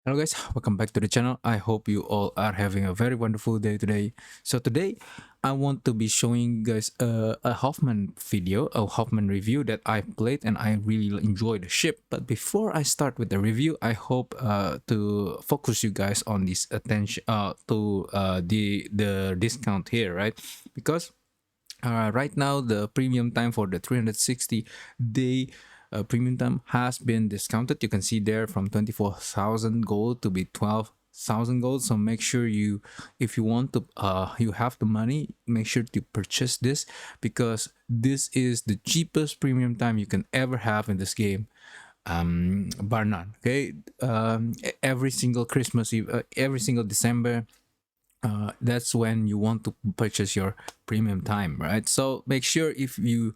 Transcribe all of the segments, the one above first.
Hello guys, welcome back to the channel. I hope you all are having a very wonderful day today. So today I want to be showing you guys a Hoffman video, a Hoffman review that I played and I really enjoyed the ship. But before I start with the review, I hope to focus you guys on this attention to the discount here, right? Because right now the premium time for the 360 day premium time has been discounted. You can see there from 24,000 gold to be 12,000 gold. So make sure you, if you want to you have the money, make sure to purchase this, because this is the cheapest premium time you can ever have in this game, bar none. Okay, every single Christmas Eve, every single December, that's when you want to purchase your premium time, right? So make sure, if you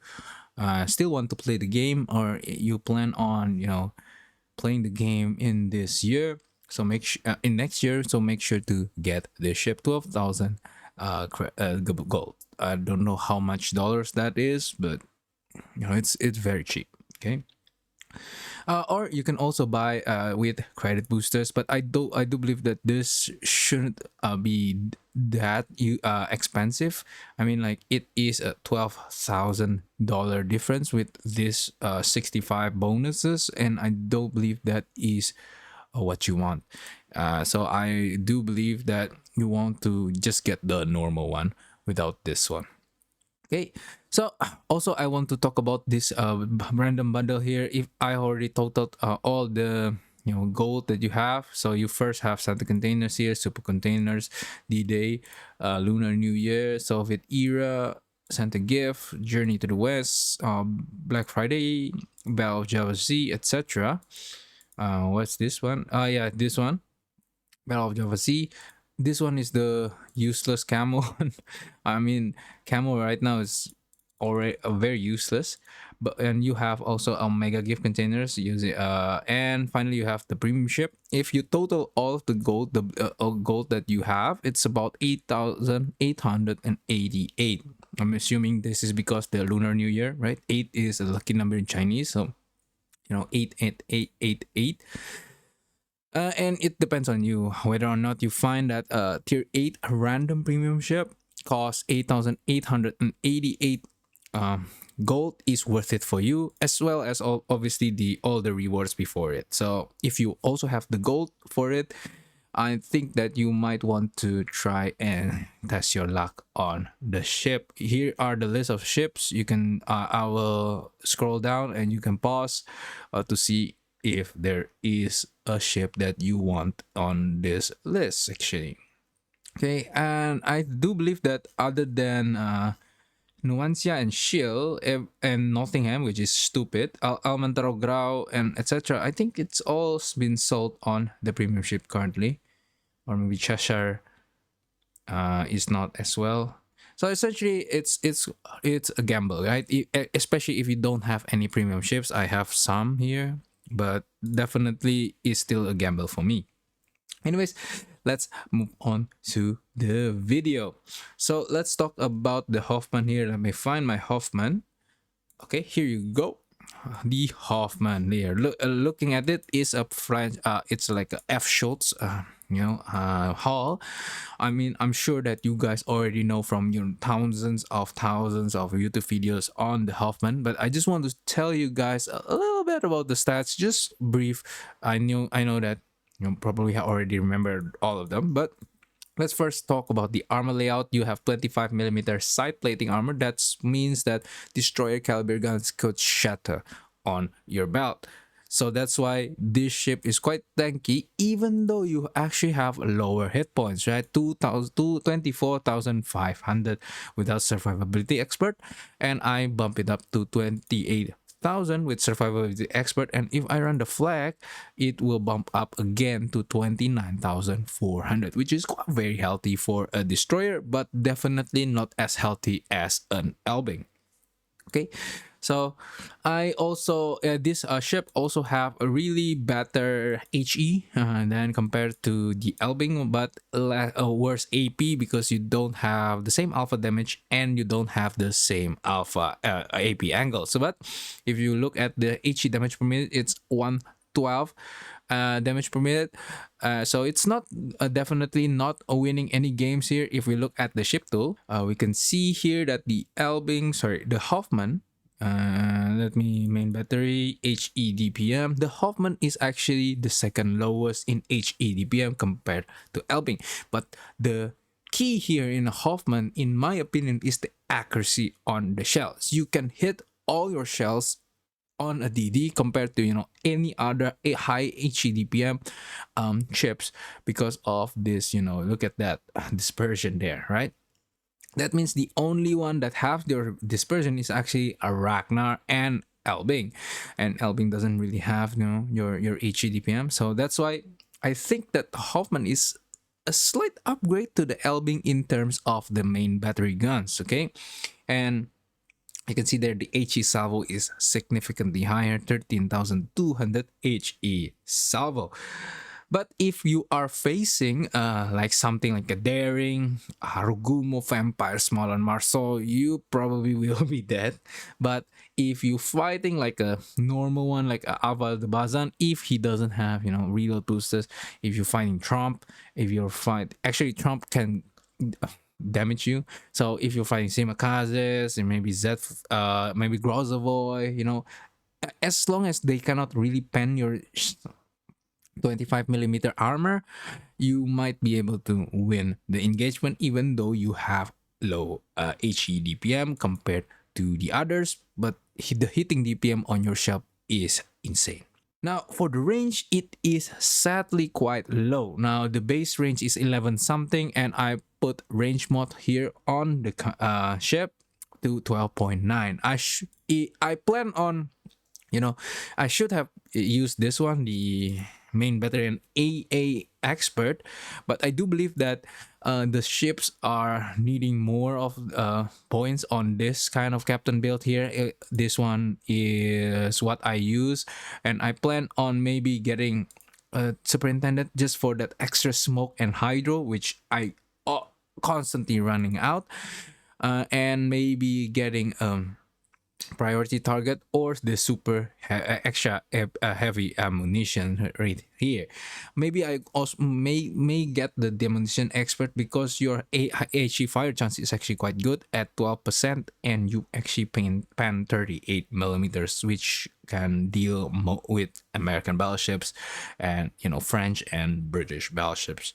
still want to play the game, or you plan on playing the game in this year, so in next year, so make sure to get the ship 12,000 gold. I don't know how much dollars that is, but it's very cheap. Okay. Or you can also buy with credit boosters, but I do believe that this shouldn't be that expensive. I mean, like, it is a $12,000 difference with this 65 bonuses, and I don't believe that is what you want. So I do believe that you want to just get the normal one without this one. Okay, so also I want to talk about this random bundle here. If I already totaled all the gold that you have, so you first have Santa containers here, super containers, D-Day, Lunar New Year, Soviet era, Santa gift, Journey to the West, Black Friday, Battle of Java Z, etc. What's this one? Yeah, this one, Battle of Java Z. This one is the useless camo one. I mean, camo right now is already very useless. But and you have also a mega gift containers using and finally you have the premium ship. If you total all of the gold, the gold that you have, it's about 8,888. I'm assuming this is because the Lunar New Year, right? 8 is a lucky number in Chinese, so 88888. And it depends on you whether or not you find that tier 8 random premium ship costs 8,888 gold is worth it for you, as well as obviously all the rewards before it. So if you also have the gold for it, I think that you might want to try and test your luck on the ship. Here are the list of ships. You can I will scroll down and you can pause to see if there is a ship that you want on this list actually. Okay, and I do believe that other than Nuancia and Shield and Nottingham, which is stupid, Almantaro Grau and etc., I think it's all been sold on the premium ship currently, or maybe Cheshire is not as well. So essentially, it's a gamble, right? Especially if you don't have any premium ships. I have some here, but definitely is still a gamble for me. Anyways, let's move on to the video. So let's talk about the Hoffman here. Let me find my Hoffman. Okay, here you go. The Hoffman there. Looking at it is a French. It's like a F Schultz. Hall. I mean, I'm sure that you guys already know from thousands of YouTube videos on the Hoffman, but I just want to tell you guys a little bit about the stats, just brief. I know that you probably already remembered all of them, but let's first talk about the armor layout. You have 25mm side plating armor. That means that destroyer caliber guns could shatter on your belt. So that's why this ship is quite tanky, even though you actually have lower hit points, right? 24,500 without survivability expert, and I bump it up to 28,000 with survivability expert, and if I run the flag, it will bump up again to 29,400, which is quite very healthy for a destroyer, but definitely not as healthy as an Elbing. Okay, so I also this ship also have a really better HE than compared to the Elbing, but worse AP, because you don't have the same alpha damage and you don't have the same alpha AP angle. So but if you look at the HE damage per minute, it's 112, damage per minute. So it's not definitely not winning any games here. If we look at the ship tool, we can see here that the Elbing, sorry, the Hoffman. Let me main battery HE The Hoffman is actually the second lowest in HE compared to Elbing, but the key here in a Hoffman, in my opinion, is the accuracy on the shells. You can hit all your shells on a DD compared to any other high HEDPM chips because of this. Look at that dispersion there, right? That means the only one that have their dispersion is actually a Ragnar and Elbing, and Elbing doesn't really have your HEDPM. So that's why I think that Hoffman is a slight upgrade to the Elbing in terms of the main battery guns. Okay, and you can see there the HE salvo is significantly higher, 13,200 HE salvo. But if you are facing like something like a Daring, Harugumo, Vampire, Small and Marceau, you probably will be dead. But if you fighting like a normal one, like Aval the Bazan, if he doesn't have reload boosters, if you're fighting Trump, if you're fight actually Trump can damage you. So if you're fighting Simakazes and maybe maybe Grozavoy, as long as they cannot really pen your 25 millimeter armor, you might be able to win the engagement even though you have low HE DPM compared to the others, but the hitting DPM on your shell is insane. Now, for the range, it is sadly quite low. Now, the base range is 11 something, and I put range mod here on the ship to 12.9. I plan on, I should have used this one, the main veteran AA expert, but I do believe that the ships are needing more of points on this kind of captain build here. This one is what I use, and I plan on maybe getting a superintendent just for that extra smoke and hydro, which I constantly running out, and maybe getting priority target or the super extra heavy ammunition right here. Maybe I also may get the demolition expert because your HE fire chance is actually quite good at 12%, and you actually pan 38 millimeters, which can deal with American battleships and French and British battleships.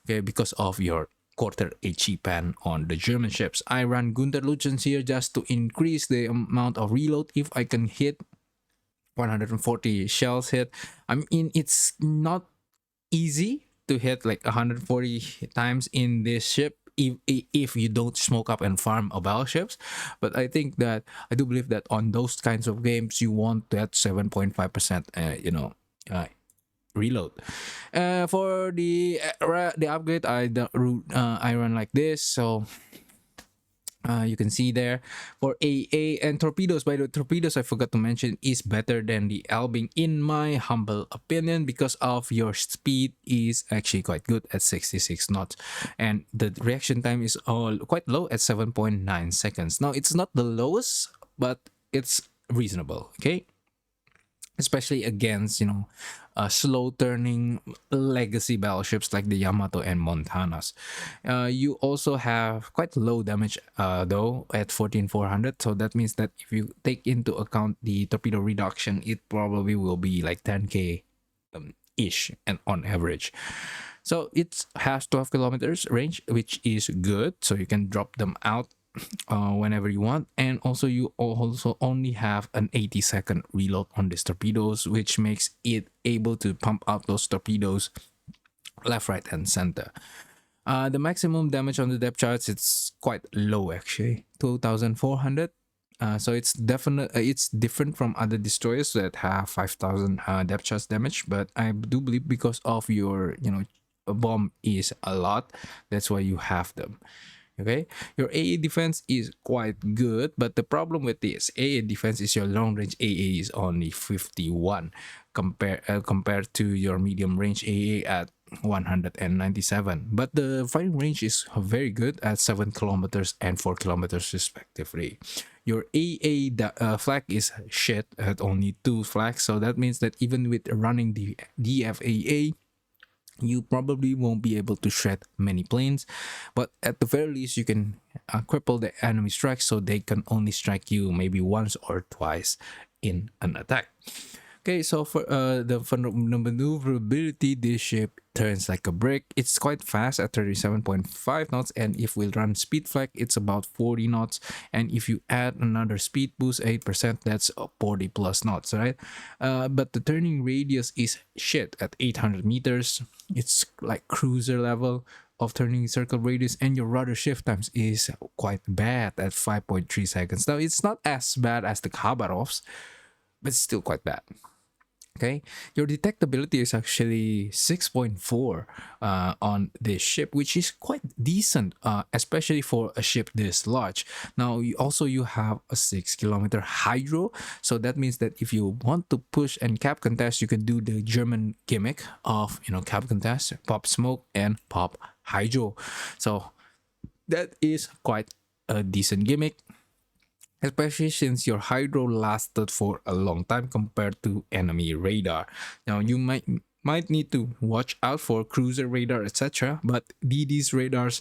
Okay, because of your quarter HE pan on the German ships. I run Gunther Luchens here just to increase the amount of reload if I can hit 140 shells hit. I mean, it's not easy to hit like 140 times in this ship if you don't smoke up and farm a battleships. But I think that I do believe that on those kinds of games you want that 7.5% reload. For the upgrade, I run like this. So you can see there for AA and torpedoes. By the way, torpedoes I forgot to mention is better than the Elbing in my humble opinion because of your speed is actually quite good at 66 knots, and the reaction time is all quite low at 7.9 seconds. Now it's not the lowest, but it's reasonable. Okay, especially against slow turning legacy battleships like the Yamato and Montanas. You also have quite low damage though at 14,400, so that means that if you take into account the torpedo reduction, it probably will be like 10k ish and on average. So it has 12 kilometers range, which is good, so you can drop them out whenever you want, and also you also only have an 80-second reload on these torpedoes, which makes it able to pump out those torpedoes left, right, and center. The maximum damage on the depth charts, it's quite low actually, 2,400. So it's different from other destroyers that have 5,000 depth charge damage, but I do believe because of your bomb is a lot, that's why you have them. Okay, your AA defense is quite good, but the problem with this AA defense is your long range AA is only 51 compared to your medium range AA at 197, but the firing range is very good at 7 kilometers and 4 kilometers respectively. Your flag is shit at only 2 flags, so that means that even with running the DFAA, you probably won't be able to shred many planes, but at the very least you can cripple the enemy strikes, so they can only strike you maybe once or twice in an attack. Okay, so for the maneuverability, this ship turns like a brick. It's quite fast at 37.5 knots, and if we run speed flag, it's about 40 knots. And if you add another speed boost 8%, that's 40 plus knots, right? But the turning radius is shit at 800 meters. It's like cruiser level of turning circle radius, and your rudder shift times is quite bad at 5.3 seconds. Now, it's not as bad as the Khabarovs, but it's still quite bad. Okay, your detectability is actually 6.4 on this ship, which is quite decent, especially for a ship this large. Now, you have a 6-kilometer hydro, so that means that if you want to push and cap contest, you can do the German gimmick of cap contest, pop smoke and pop hydro. So that is quite a decent gimmick, especially since your hydro lasted for a long time compared to enemy radar. Now, you might need to watch out for cruiser radar, etc., but DD's radars,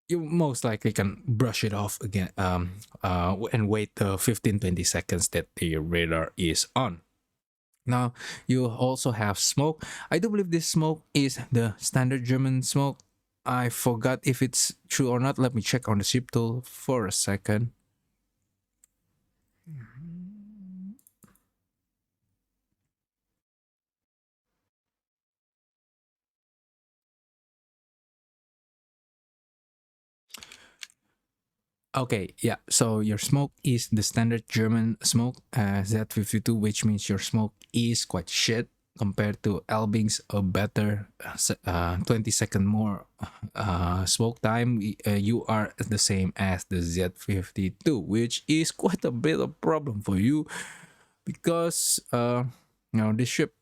you most likely can brush it off again and wait the 15-20 seconds that the radar is on. Now, you also have smoke. I do believe this smoke is the standard German smoke. I forgot if it's true or not. Let me check on the ship tool for a second. Okay, yeah, so your smoke is the standard German smoke, Z52, which means your smoke is quite shit compared to Elbing's a better 20-second more smoke time. You are the same as the Z52, which is quite a bit of problem for you because the ship,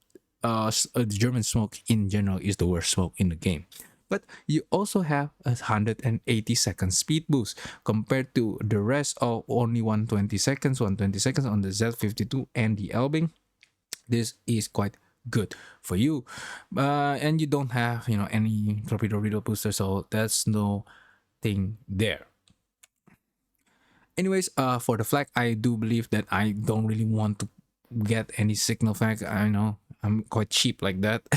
the German smoke in general is the worst smoke in the game. But you also have a 180-second speed boost compared to the rest of only 120 seconds on the Z52 and the Elbing. This is quite good for you, and you don't have any torpedo reload booster, so that's no thing there. Anyways, for the flag, I do believe that I don't really want to get any signal flag. I know I'm quite cheap like that.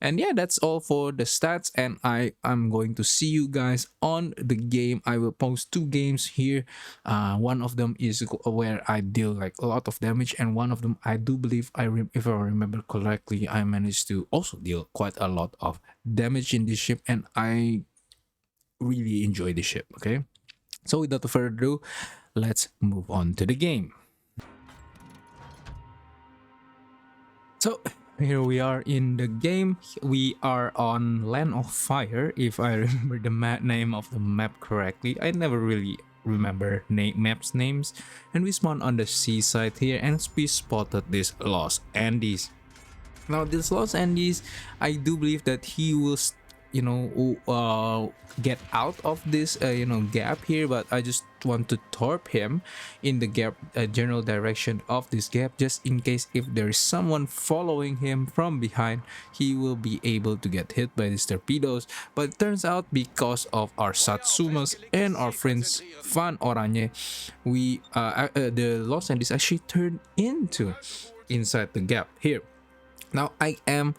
And yeah, that's all for the stats, and I'm going to see you guys on the game. I will post 2 games here. One of them is where I deal like a lot of damage, and one of them I do believe if I remember correctly, I managed to also deal quite a lot of damage in this ship, and I really enjoy this ship. Okay, so without further ado, let's move on to the game. So here we are in the game. We are on Land of Fire, if I remember the name of the map correctly. I never really remember maps names. And we spawn on the seaside here, and we spotted this Los Andes. Now this Los Andes, I do believe that he will get out of this gap here, but I just want to torp him in the gap general direction of this gap, just in case if there is someone following him from behind, he will be able to get hit by these torpedoes. But it turns out, because of our Satsumas and our friends Van Oranje, we the Los Andes actually turned into inside the gap here. Now I am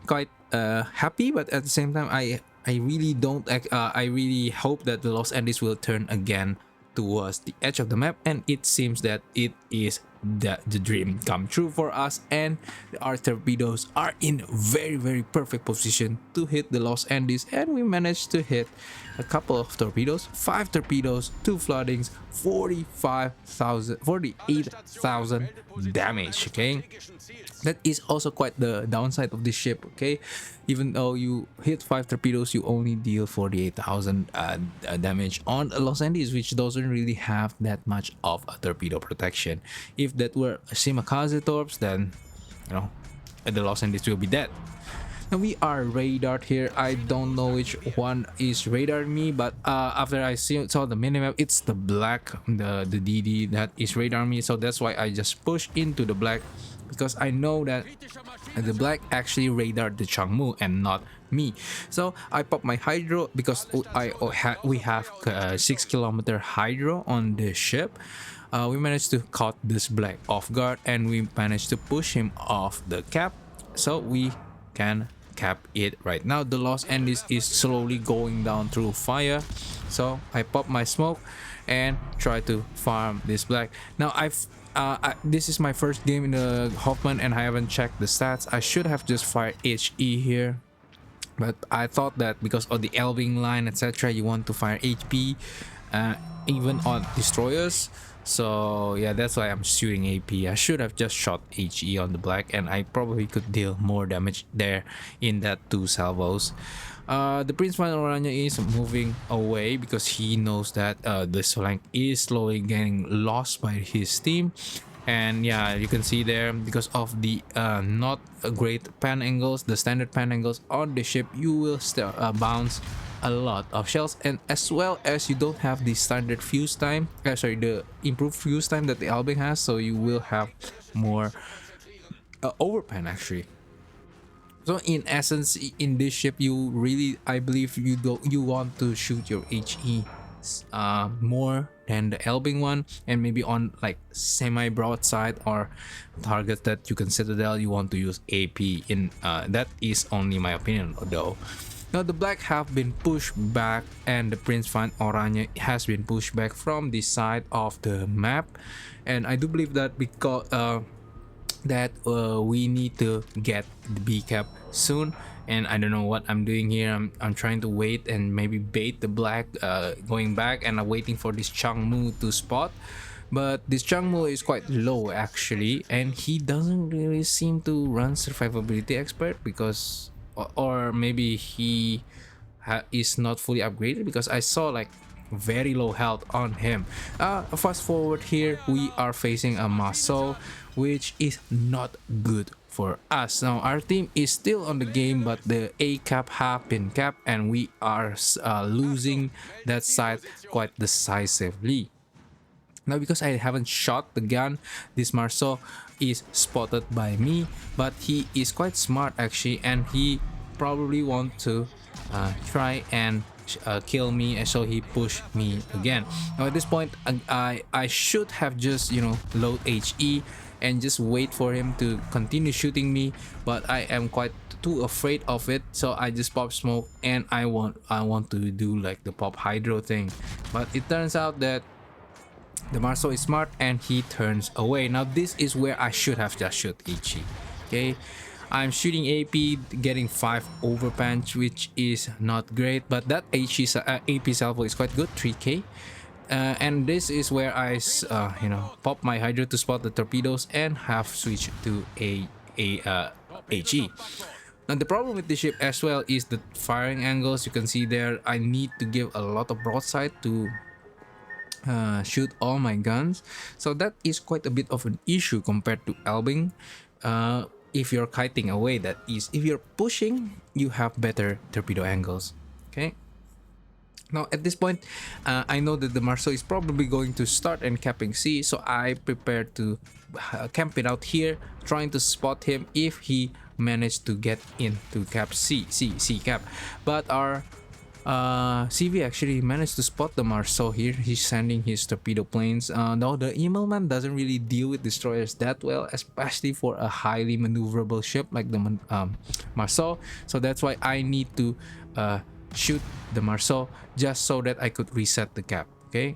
quite happy, but at the same time I really don't I really hope that the Los Andes will turn again towards the edge of the map, and it seems that it is the dream come true for us, and our torpedoes are in very perfect position to hit the Los Andes, and we managed to hit a couple of torpedoes, 5 torpedoes, 2 floodings, 48,000 damage. Okay, that is also quite the downside of this ship. Okay, even though you hit 5 torpedoes, you only deal 48,000 damage on Los Andes, which doesn't really have that much of a torpedo protection. If that were Shimakaze torps, then the Los Andes will be dead. Now we are radared here. I don't know which one is radar me, but after I saw the minimap, it's the black, the DD that is radar me. So that's why I just push into the black, because I know that the black actually radared the Changmu and not me. So I pop my hydro because we have 6 kilometer hydro on the ship. We managed to caught this black off guard, and we managed to push him off the cap, so we can cap it right now. The Los Andes is slowly going down through fire, so I pop my smoke and try to farm this black. Now this is my first game in the Hoffman, and I haven't checked the stats. I should have just fired HE here, but I thought that because of the Elbing line, etc., you want to fire HP even on destroyers. So yeah, that's why I'm shooting AP. I should have just shot HE on the black, and I probably could deal more damage there in that 2 salvos. The Prince Van Oranje is moving away because he knows that the flank is slowly getting lost by his team. And yeah, you can see there, because of the not great pan angles, the standard pan angles on the ship, you will still bounce a lot of shells, and as well as you don't have the standard fuse time, the improved fuse time that the Elbing has, so you will have more overpan actually. So in essence, in this ship, you really, I believe you want to shoot your HE more than the Elbing one, and maybe on like semi broadside or targets that you can citadel, you want to use AP in. That is only my opinion though. Now the black have been pushed back, and the Prince Van Oranje has been pushed back from the side of the map, and I do believe that because we need to get the B cap soon. And I don't know what I'm doing here. I'm trying to wait and maybe bait the black going back, and I'm waiting for this Changmu to spot. But this Changmu is quite low actually, and he doesn't really seem to run survivability expert, because or maybe he is not fully upgraded, because I saw like very low health on him. Fast forward here, we are facing a Maso, which is not good for us. Now our team is still on the game, but the A cap have been capped, and we are losing that side quite decisively. Now because I haven't shot the gun, this Marceau is spotted by me, but he is quite smart actually, and he probably want to try and kill me, and so he pushed me again. Now at this point, I should have just, you know, load HE and just wait for him to continue shooting me, but I am quite too afraid of it, so I just pop smoke, and I want to do like the pop hydro thing, but it turns out that the Marceau is smart and he turns away. Now this is where I should have just shot HE. Okay, I'm shooting AP, getting 5 overpunch, which is not great, but that AP salvo is quite good, 3k. And this is where I you know, pop my hydro to spot the torpedoes and have switched to HE. Now the problem with the ship as well is the firing angles. You can see there, I need to give a lot of broadside to shoot all my guns, so that is quite a bit of an issue compared to Elbing. If you're kiting away, that is. If you're pushing, you have better torpedo angles. Okay, now at this point, I know that the Marceau is probably going to start and capping C, so I prepare to camp it out here, trying to spot him if he managed to get into cap C cap. But our CV actually managed to spot the Marceau here. He's sending his torpedo planes. Now the email man doesn't really deal with destroyers that well, especially for a highly maneuverable ship like the Marceau. So that's why I need to shoot the Marceau just so that I could reset the cap. Okay,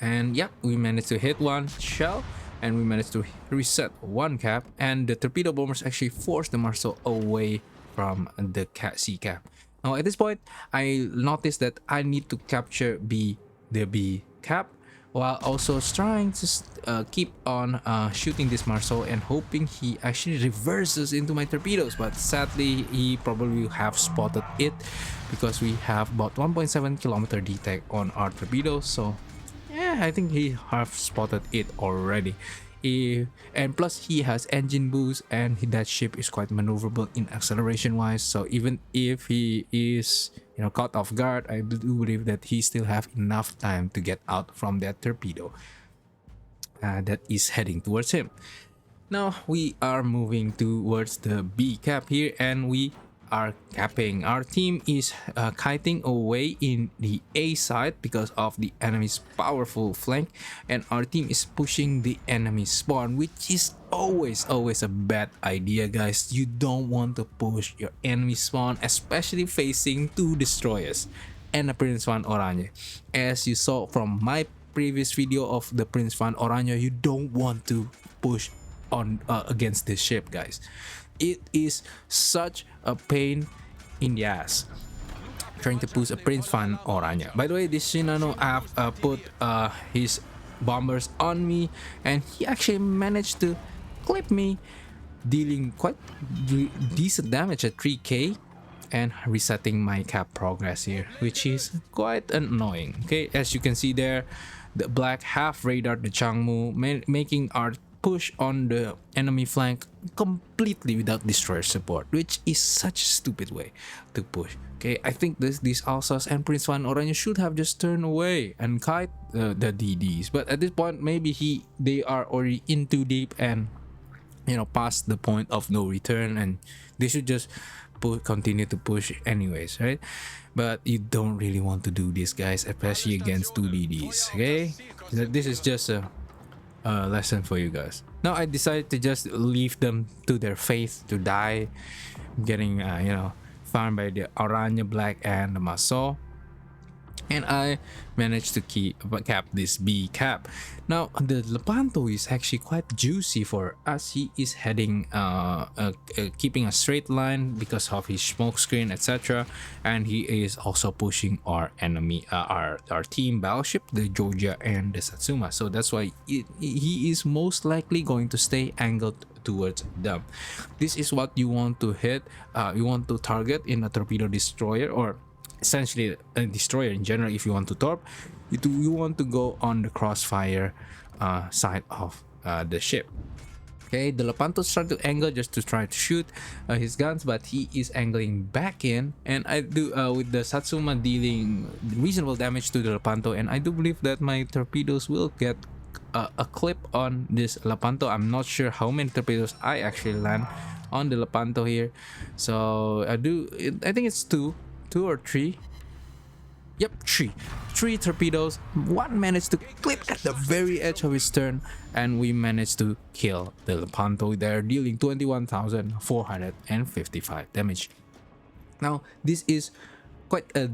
and yeah, we managed to hit one shell, and we managed to reset one cap, and the torpedo bombers actually forced the Marceau away from the C cap. Now at this point, I noticed that I need to capture the B cap, while also trying to keep on shooting this Marceau and hoping he actually reverses into my torpedoes. But sadly, he probably have spotted it, because we have about 1.7 kilometer detect on our torpedoes. So yeah, I think he have spotted it already. And plus he has engine boost, and that ship is quite maneuverable in acceleration wise. So even if he is caught off guard, I do believe that he still have enough time to get out from that torpedo that is heading towards him. Now we are moving towards the B cap here, and we are capping. Our team is kiting away in the A side because of the enemy's powerful flank, and our team is pushing the enemy spawn, which is always a bad idea, guys. You don't want to push your enemy spawn, especially facing two destroyers and a Prince Van Oranje. As you saw from my previous video of the Prince Van Oranje, you don't want to push on against this ship, guys. It is such a pain in the ass trying to push a Prince Van Oranje. By the way, this Shinano have put his bombers on me, and he actually managed to clip me, dealing quite decent damage at 3k and resetting my cap progress here, which is quite annoying. Okay, as you can see there, the black half radar the Changmu, making our push on the enemy flank completely without destroyer support, which is such a stupid way to push. Okay, I think these Alsas and Prince Van Oranje should have just turned away and kite the DDs, but at this point maybe they are already in too deep and past the point of no return, and they should just continue to push anyways, right? But you don't really want to do this, guys, especially against two DDs. Okay, this is just a lesson for you guys. Now I decided to just leave them to their fate to die, getting found by the Oranje Black and the Maso, and I managed to cap this B cap. Now the Lepanto is actually quite juicy for us. He is heading keeping a straight line because of his smoke screen, etc., and he is also pushing our enemy our team battleship, the Georgia and the Satsuma. So that's why he is most likely going to stay angled towards them. This is what you want to hit, you want to target in a torpedo destroyer, or essentially a destroyer in general. If you want to torp, you want to go on the crossfire side of the ship. Okay, the Lepanto started to angle just to try to shoot his guns, but he is angling back in, and I do with the Satsuma dealing reasonable damage to the Lepanto, and I do believe that my torpedoes will get a clip on this Lepanto. I'm not sure how many torpedoes I actually land on the Lepanto here, so I think it's two or three. Yep, three torpedoes. One managed to clip at the very edge of his stern, and we managed to kill the Lepanto there, dealing 21,455 damage. Now this is quite a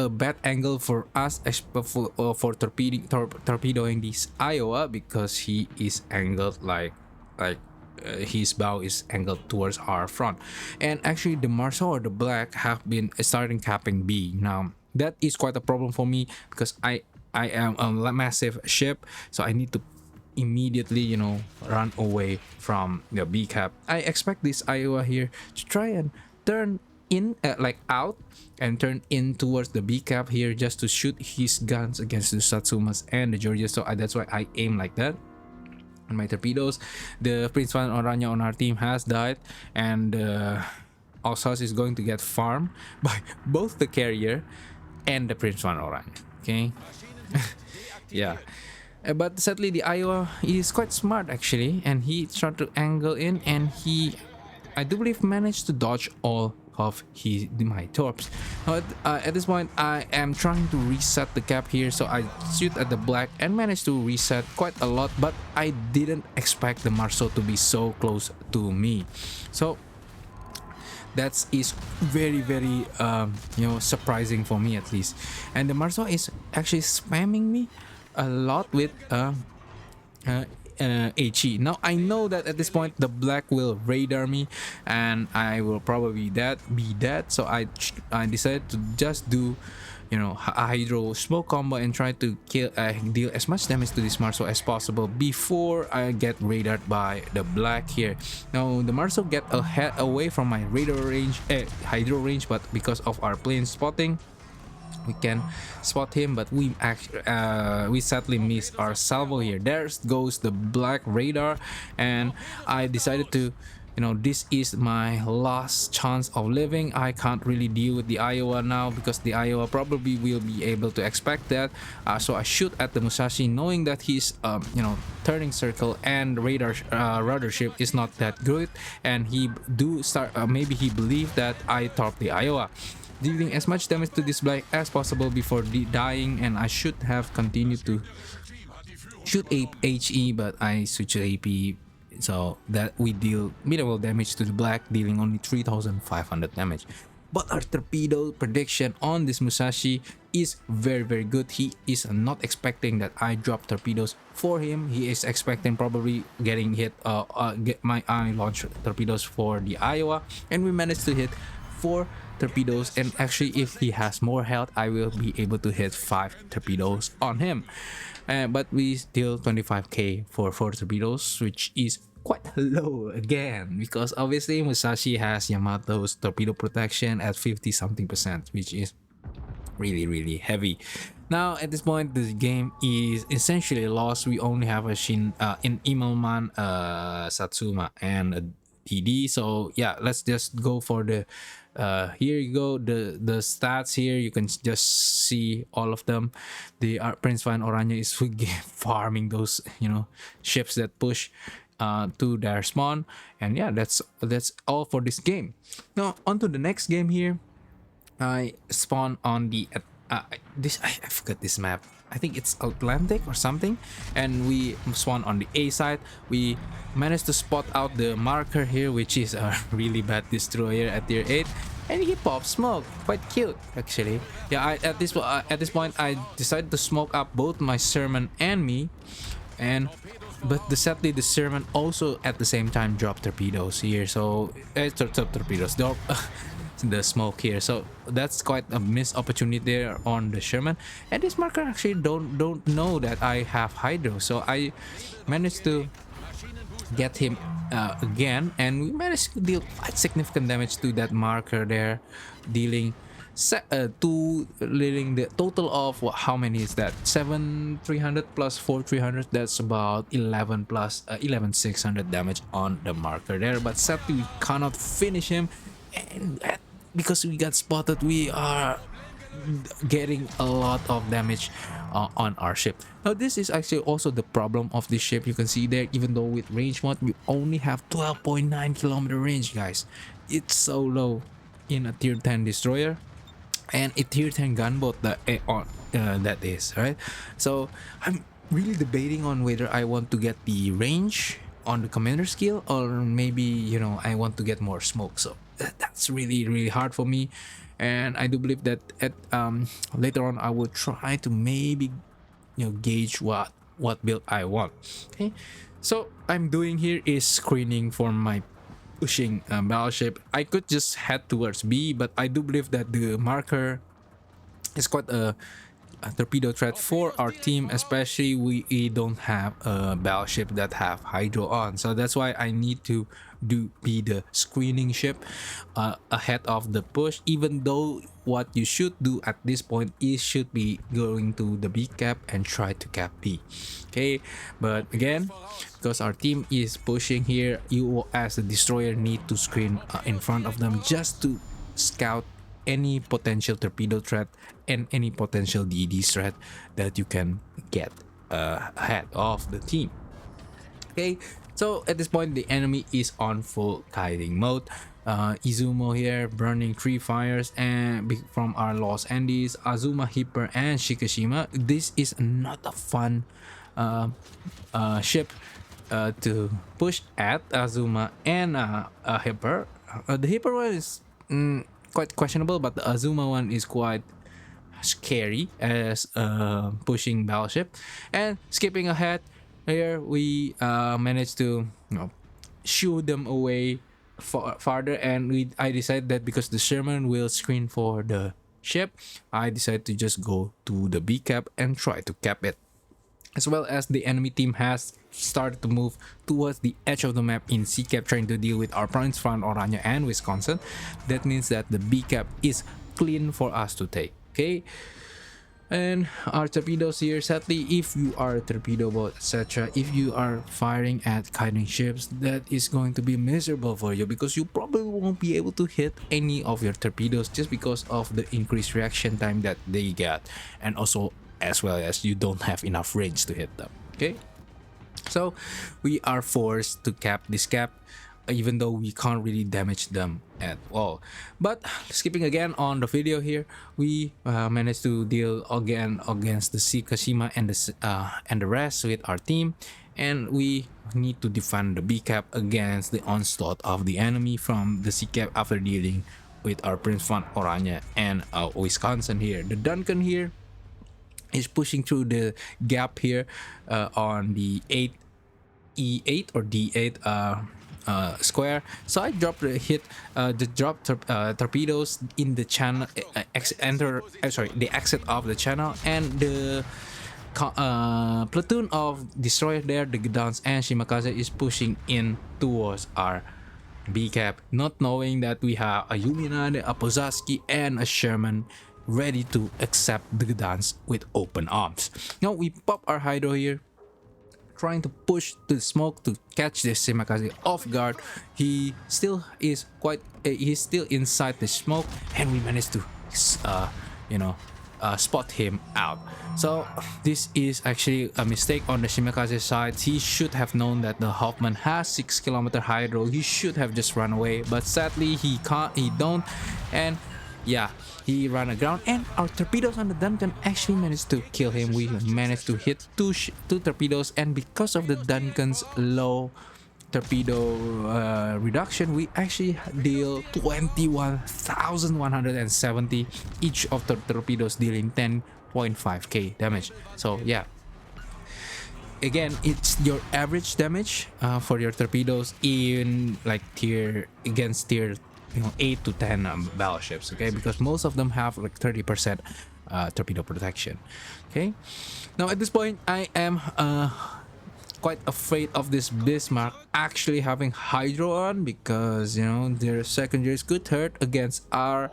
bad angle for us for torpedoing this Iowa, because he is angled like his bow is angled towards our front, and actually the Marshal or the Black have been starting capping B. Now that is quite a problem for me because I am a massive ship, so I need to immediately run away from the B cap. I expect this Iowa here to try and turn in out and turn in towards the B cap here, just to shoot his guns against the Satsumas and the Georgia. So that's why I aim like that. And my torpedoes, the Prince Van Oranje on our team has died, and Alsace is going to get farmed by both the carrier and the Prince Van Oranje. Okay. Yeah, but sadly the Iowa is quite smart actually, and he tried to angle in, and I do believe managed to dodge all of my torps. But at this point I am trying to reset the cap here, so I shoot at the Black and managed to reset quite a lot, but I didn't expect the Marceau to be so close to me. So that is very surprising for me, at least. And the Marceau is actually spamming me a lot with HE. Now I know that at this point the Black will radar me and I will probably be dead, so I decided to just do a hydro smoke combo and try to deal as much damage to this Marceau as possible before I get radared by the Black here. Now the Marceau get away from my radar range, hydro range, but because of our plane spotting, we can spot him, but we actually we sadly miss our salvo here. There goes the black radar, and I decided to, this is my last chance of living. I can't really deal with the Iowa now, because the Iowa probably will be able to expect that. So I shoot at the Musashi, knowing that he's turning circle, and radar ship is not that good, and he do start maybe he believed that I torped the Iowa, dealing as much damage to this black as possible before dying. And I should have continued to shoot HE, but I switched to AP, so that we deal minimal damage to the black, dealing only 3,500 damage. But our torpedo prediction on this Musashi is very good. He is not expecting that I drop torpedoes for him. He is expecting probably getting hit get my eye launch torpedoes for the Iowa, and we managed to hit 4 torpedoes. And actually, if he has more health, I will be able to hit 5 torpedoes on him. But we still 25k for 4 torpedoes, which is quite low again, because obviously Musashi has Yamato's torpedo protection at 50 something percent, which is really heavy. Now at this point, the game is essentially lost. We only have a in Imelman, Satsuma, and a DD. So yeah, let's just go for the here you go, the stats. Here you can just see all of them. The Prince Van Oranje is farming those ships that push to their spawn. And yeah, that's all for this game. Now on to the next game. Here I spawn on the I forgot this map. I think it's Atlantic or something, and we spawn on the A side. We managed to spot out the marker here, which is a really bad destroyer at tier 8, and he pops smoke. Quite cute, actually. Yeah, at this point I decided to smoke up both my Sherman and me, but sadly the Sherman also at the same time dropped torpedoes here. So torpedoes drop the smoke here, so that's quite a missed opportunity there on the Sherman. And this marker actually don't know that I have hydro, so I managed to get him again, and we managed to deal quite significant damage to that marker there, dealing leading the total of how many is that, 7,300 plus 4,300, that's about 11 plus 11,600 damage on the marker there. But sadly we cannot finish him, and because we got spotted, we are getting a lot of damage on our ship. Now this is actually also the problem of this ship. You can see there, even though with range mod we only have 12.9 kilometer range, guys. It's so low in a tier 10 destroyer and a tier 10 gunboat that that is, right? So I'm really debating on whether I want to get the range on the commander skill, or maybe I want to get more smoke. So that's really hard for me, and I do believe that at later on I will try to maybe gauge what build I want. Okay, so I'm doing here is screening for my pushing battleship. I could just head towards B, but I do believe that the marker is quite a torpedo threat for our team, especially we don't have a battleship that have hydro on. So that's why I need to be the screening ship ahead of the push, even though what you should do at this point is should be going to the B cap and try to cap B. Okay, but again, because our team is pushing here, you as a destroyer need to screen in front of them just to scout any potential torpedo threat and any potential DD threat that you can get ahead of the team. Okay, so at this point the enemy is on full kiting mode. Izumo here burning 3 fires and from our Los Andes, Azuma, Hipper, and Shikishima. This is not a fun ship to push at, Azuma and Hipper. The Hipper one is quite questionable, but the Azuma one is quite scary as a pushing battleship. And skipping ahead here, we managed to shoo them away farther, and I decided that because the Sherman will screen for the ship, I decided to just go to the B cap and try to cap it. As well as the enemy team has started to move towards the edge of the map in C cap, trying to deal with our Prince Van Oranje and Wisconsin. That means that the B cap is clean for us to take. Okay, and our torpedoes here, sadly, if you are a torpedo boat, etc., if you are firing at kiting ships, that is going to be miserable for you, because you probably won't be able to hit any of your torpedoes just because of the increased reaction time that they get, and also as well as you don't have enough range to hit them. Okay, so we are forced to cap this cap, even though we can't really damage them at all. But skipping again on the video here, we managed to deal again against the Kashima and the rest with our team, and we need to defend the B cap against the onslaught of the enemy from the C cap after dealing with our Prince von Oranje and Wisconsin here. The Duncan here is pushing through the gap here on the 8E8 or D8 square. So I dropped torpedoes in the channel, the exit of the channel, and the platoon of destroyer there, the Gdansk and Shimakaze, is pushing in towards our B cap, not knowing that we have a Yuminade, a Pozaski, and a Sherman ready to accept the Gdansk with open arms. Now we pop our hydro here, trying to push the smoke to catch this Shimakaze off guard. He still is he's still inside the smoke, and we managed to spot him out. So this is actually a mistake on the Shimakaze side. He should have known that the Hoffman has 6 km hydro. He should have just run away, but sadly he don't, and yeah, he ran aground, and our torpedoes on the Duncan actually managed to kill him. We managed to hit two torpedoes, and because of the Duncan's low torpedo reduction, we actually deal 21,170, each of the torpedoes dealing 10.5k damage. So yeah, again, it's your average damage for your torpedoes in like tier 8 to 10 battleships, okay, because most of them have like 30% torpedo protection. Okay, now at this point I am quite afraid of this Bismarck actually having hydro on, because their secondaries could hurt against our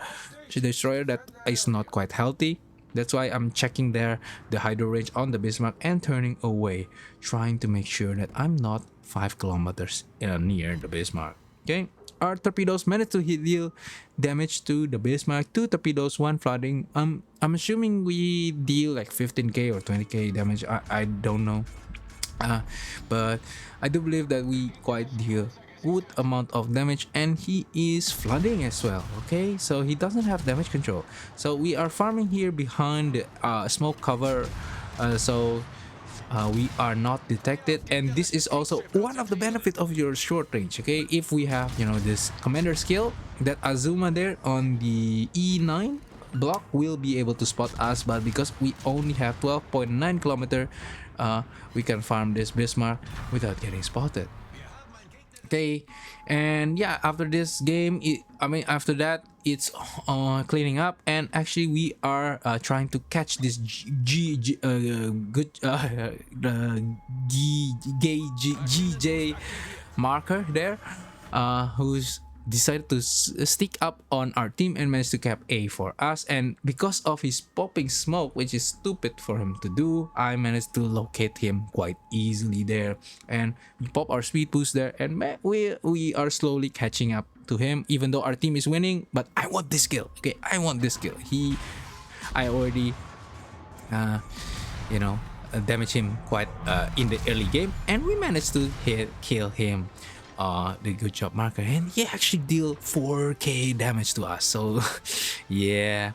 destroyer that is not quite healthy. That's why I'm checking the hydro range on the Bismarck and turning away, trying to make sure that I'm not 5 kilometers near the Bismarck. Okay, our torpedoes managed to deal damage to the Bismarck, 2 torpedoes, 1 flooding. I'm assuming we deal like 15k or 20k damage. I don't know, but I do believe that we quite deal good amount of damage, and he is flooding as well. Okay, so he doesn't have damage control. So we are farming here behind the smoke cover, we are not detected, and this is also one of the benefits of your short range. Okay, if we have this commander skill, that Azuma there on the E9 block will be able to spot us, but because we only have 12.9 kilometer, we can farm this Bismarck without getting spotted. Okay, and yeah, after this game, after that, it's cleaning up, and actually we are trying to catch this GJ marker there, who's decided to stick up on our team and managed to cap A for us. And because of his popping smoke, which is stupid for him to do, I managed to locate him quite easily there, and we pop our speed boost there, and we are slowly catching up to him, even though our team is winning. But I want this kill. Okay, I want this kill. I already damage him quite in the early game, and we managed to kill him. The good job marker, and he actually deal 4k damage to us. So yeah,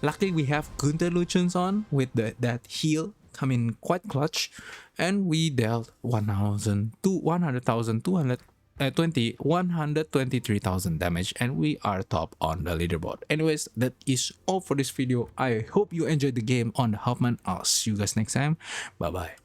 luckily we have Gunter Luchens on with that heal coming quite clutch, and we dealt 123,000 damage, and we are top on the leaderboard. Anyways, that is all for this video. I hope you enjoyed the game on the Hoffman. I'll see you guys next time. Bye bye.